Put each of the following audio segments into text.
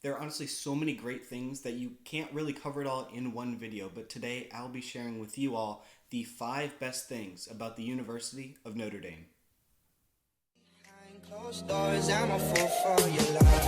There are honestly so many great things that you can't really cover it all in one video, but today I'll be sharing with you all the 5 best things about the University of Notre Dame. Behind closed doors, I'm a fool for your love.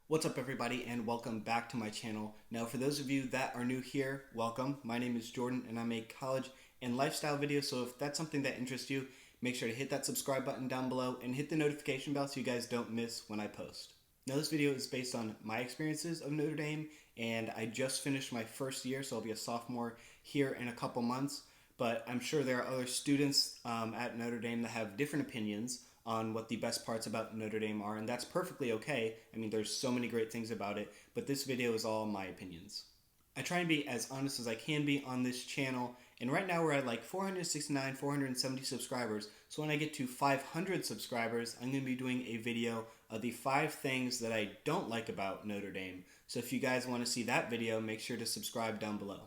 What's up everybody and welcome back to my channel. Now for those of you that are new here, welcome. My name is Jordan and I make college and lifestyle videos, so if that's something that interests you, make sure to hit that subscribe button down below and hit the notification bell so you guys don't miss when I post. Now this video is based on my experiences of Notre Dame, and I just finished my first year, so I'll be a sophomore here in a couple months, but I'm sure there are other students at Notre Dame that have different opinions on what the best parts about Notre Dame are, and that's perfectly okay. I mean, there's so many great things about it, but this video is all my opinions. I try and be as honest as I can be on this channel, and right now we're at like 469, 470 subscribers, so when I get to 500 subscribers, I'm going to be doing a video of the 5 things that I don't like about Notre Dame. So if you guys want to see that video, make sure to subscribe down below.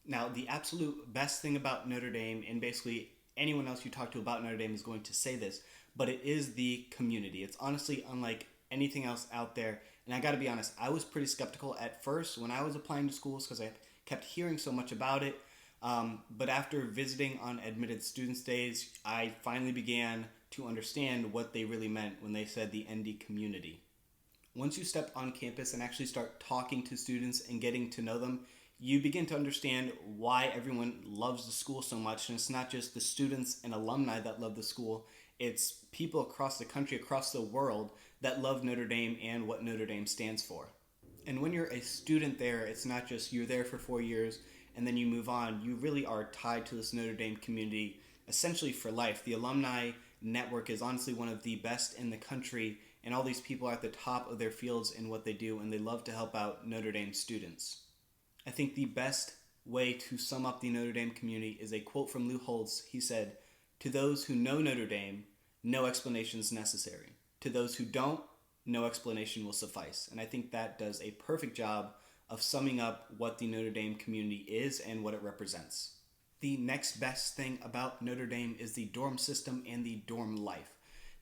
Now, the absolute best thing about Notre Dame, and basically anyone else you talk to about Notre Dame is going to say this, but it is the community. It's honestly unlike anything else out there. And I gotta be honest, I was pretty skeptical at first when I was applying to schools because I kept hearing so much about it. But after visiting on admitted students days, I finally began to understand what they really meant when they said the ND community. Once you step on campus and actually start talking to students and getting to know them, you begin to understand why everyone loves the school so much. And it's not just the students and alumni that love the school, it's people across the country, across the world that love Notre Dame and what Notre Dame stands for. And when you're a student there, it's not just you're there for 4 years and then you move on. You really are tied to this Notre Dame community essentially for life. The alumni network is honestly one of the best in the country, and all these people are at the top of their fields in what they do, and they love to help out Notre Dame students. I think the best way to sum up the Notre Dame community is a quote from Lou Holtz. He said, "To those who know Notre Dame, no explanation is necessary. To those who don't, no explanation will suffice." And I think that does a perfect job of summing up what the Notre Dame community is and what it represents. The next best thing about Notre Dame is the dorm system and the dorm life.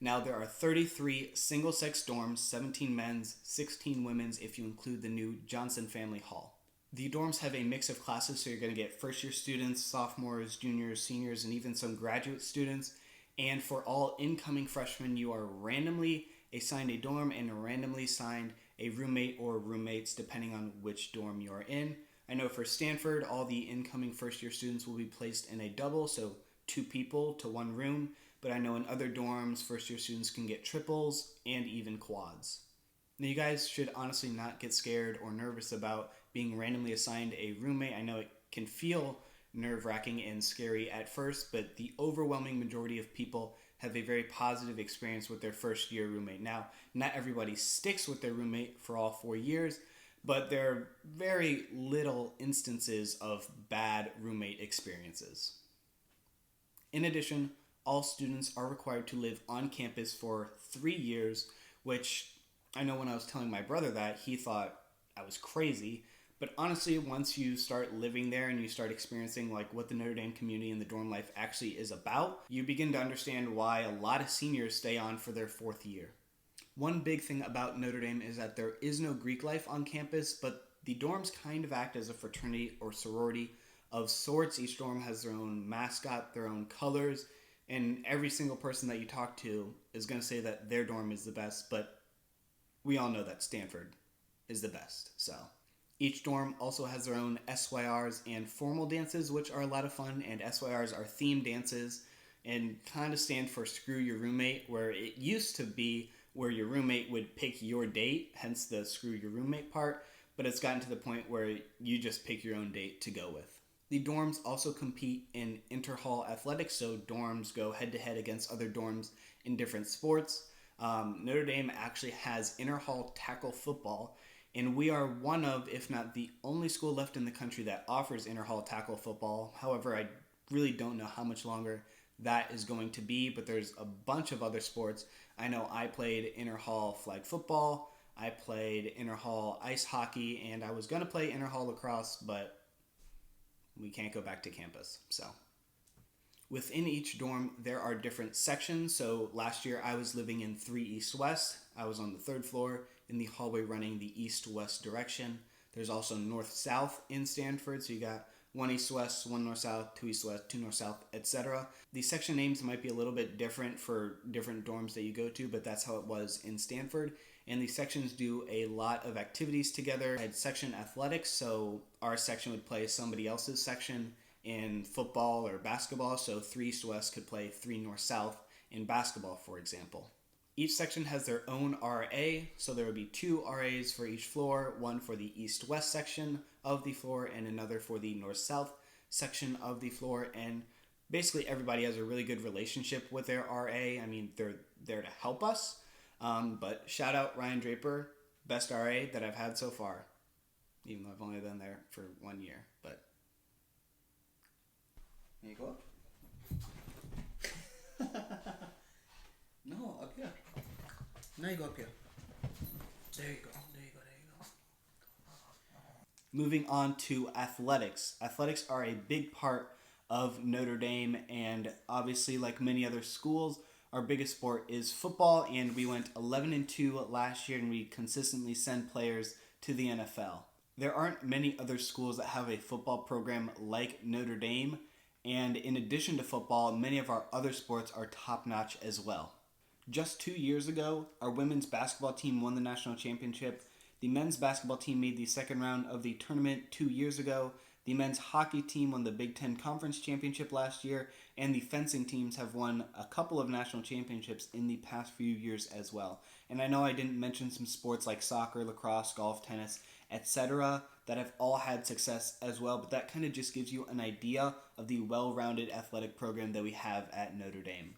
Now there are 33 single-sex dorms, 17 men's, 16 women's if you include the new Johnson Family Hall. The dorms have a mix of classes, so you're going to get first-year students, sophomores, juniors, seniors, and even some graduate students. And for all incoming freshmen, you are randomly assigned a dorm and randomly assigned a roommate or roommates depending on which dorm you are in. I know for Stanford, all the incoming first-year students will be placed in a double, so 2 people to 1 room. But I know in other dorms, first-year students can get triples and even quads. Now, you guys should honestly not get scared or nervous about being randomly assigned a roommate. I know it can feel nerve-wracking and scary at first, but the overwhelming majority of people have a very positive experience with their first-year roommate. Now, not everybody sticks with their roommate for all 4 years, but there are very little instances of bad roommate experiences. In addition, all students are required to live on campus for 3 years, which I know when I was telling my brother that, he thought I was crazy. But honestly, once you start living there and you start experiencing like what the Notre Dame community and the dorm life actually is about, you begin to understand why a lot of seniors stay on for their 4th year. One big thing about Notre Dame is that there is no Greek life on campus, but the dorms kind of act as a fraternity or sorority of sorts. Each dorm has their own mascot, their own colors, and every single person that you talk to is going to say that their dorm is the best, but we all know that Stanford is the best. So each dorm also has their own SYRs and formal dances, which are a lot of fun, and SYRs are theme dances and kind of stand for screw your roommate, where it used to be where your roommate would pick your date, hence the screw your roommate part, but it's gotten to the point where you just pick your own date to go with. The dorms also compete in inter-hall athletics, so dorms go head-to-head against other dorms in different sports. Notre Dame actually has inter-hall tackle football, and we are one of, if not the only school left in the country that offers inter-hall tackle football. However, I really don't know how much longer that is going to be, but there's a bunch of other sports. I know I played inter-hall flag football, I played inter-hall ice hockey, and I was going to play inter-hall lacrosse, but we can't go back to campus. So Within each dorm, there are different sections. So last year I was living in 3 East West. I was on the 3rd floor in the hallway running the east-west direction. There's also north-south in Stanford, so you got 1 east-west, 1 north-south, 2 east-west, 2 north-south, etc. The section names might be a little bit different for different dorms that you go to, but that's how it was in Stanford. And the sections do a lot of activities together. I had section athletics, so our section would play somebody else's section in football or basketball, so 3 east-west could play 3 north-south in basketball, for example. Each section has their own RA, so there would be 2 RAs for each floor, one for the east-west section of the floor and another for the north-south section of the floor. And basically everybody has a really good relationship with their RA. I mean, they're there to help us. But shout out Ryan Draper, best RA that I've had so far, even though I've only been there for 1 year. But can you go up? No, up here. Now you go up here. There you go. Moving on to athletics. Athletics are a big part of Notre Dame, and obviously, like many other schools, our biggest sport is football, and we went 11-2 last year, and we consistently send players to the NFL. There aren't many other schools that have a football program like Notre Dame, and in addition to football, many of our other sports are top-notch as well. Just 2 years ago, our women's basketball team won the national championship. The men's basketball team made the second round of the tournament 2 years ago. The men's hockey team won the Big Ten Conference Championship last year, and the fencing teams have won a couple of national championships in the past few years as well. And I know I didn't mention some sports like soccer, lacrosse, golf, tennis, etc. that have all had success as well, but that kind of just gives you an idea of the well-rounded athletic program that we have at Notre Dame.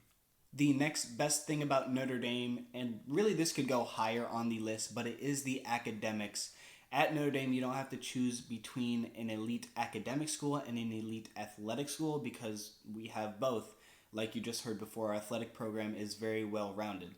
The next best thing about Notre Dame, and really this could go higher on the list, but it is the academics. At Notre Dame, you don't have to choose between an elite academic school and an elite athletic school because we have both. Like you just heard before, our athletic program is very well-rounded.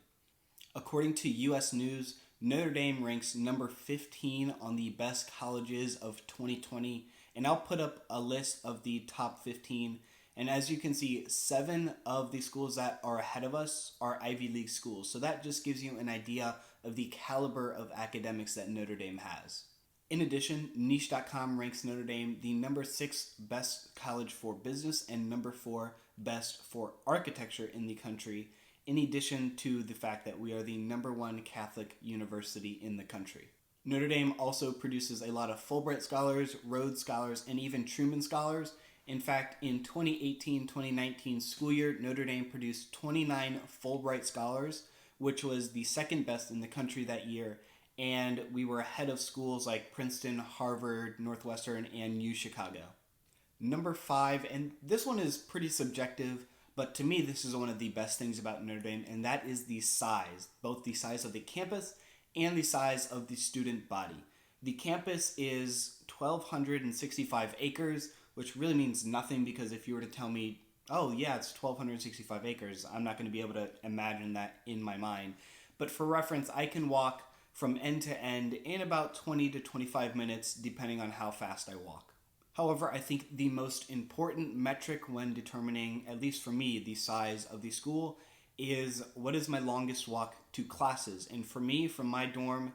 According to U.S. News, Notre Dame ranks number 15 on the best colleges of 2020, and I'll put up a list of the top 15. And as you can see, 7 of the schools that are ahead of us are Ivy League schools. So that just gives you an idea of the caliber of academics that Notre Dame has. In addition, Niche.com ranks Notre Dame the number 6 best college for business and number 4 best for architecture in the country, in addition to the fact that we are the number 1 Catholic university in the country. Notre Dame also produces a lot of Fulbright scholars, Rhodes scholars, and even Truman scholars. In fact, in 2018-2019 school year, Notre Dame produced 29 Fulbright scholars, which was the second best in the country that year, and we were ahead of schools like Princeton, Harvard, Northwestern, and UChicago. Number 5, and this one is pretty subjective, but to me this is one of the best things about Notre Dame, and that is the size, both the size of the campus and the size of the student body. The campus is 1,265 acres, which really means nothing because if you were to tell me, oh yeah, it's 1,265 acres, I'm not going to be able to imagine that in my mind. But for reference, I can walk from end to end in about 20 to 25 minutes, depending on how fast I walk. However, I think the most important metric when determining, at least for me, the size of the school is what is my longest walk to classes. And for me, from my dorm,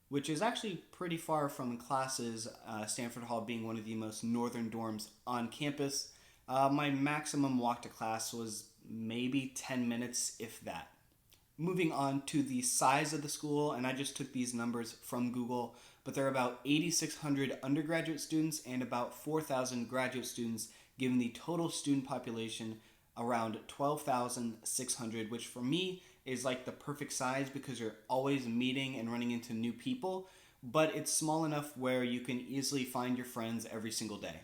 which is actually pretty far from classes, Stanford Hall being one of the most northern dorms on campus, my maximum walk to class was maybe 10 minutes, if that. Moving on to the size of the school, and I just took these numbers from Google, but there are about 8,600 undergraduate students and about 4,000 graduate students, giving the total student population around 12,600, which for me is like the perfect size because you're always meeting and running into new people, but it's small enough where you can easily find your friends every single day.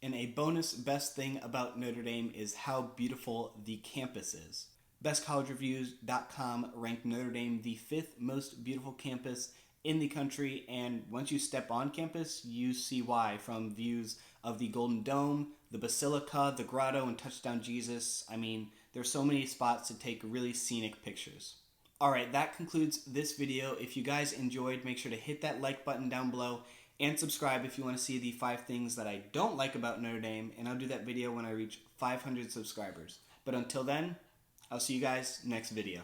And a bonus best thing about Notre Dame is how beautiful the campus is. BestCollegeReviews.com ranked Notre Dame the 5th most beautiful campus in the country, and once you step on campus, you see why, from views of the Golden Dome, the Basilica, the Grotto, and Touchdown Jesus. I mean, there's so many spots to take really scenic pictures. Alright, that concludes this video. If you guys enjoyed, make sure to hit that like button down below And subscribe if you want to see the 5 things that I don't like about Notre Dame, and I'll do that video when I reach 500 subscribers. But until then, I'll see you guys next video.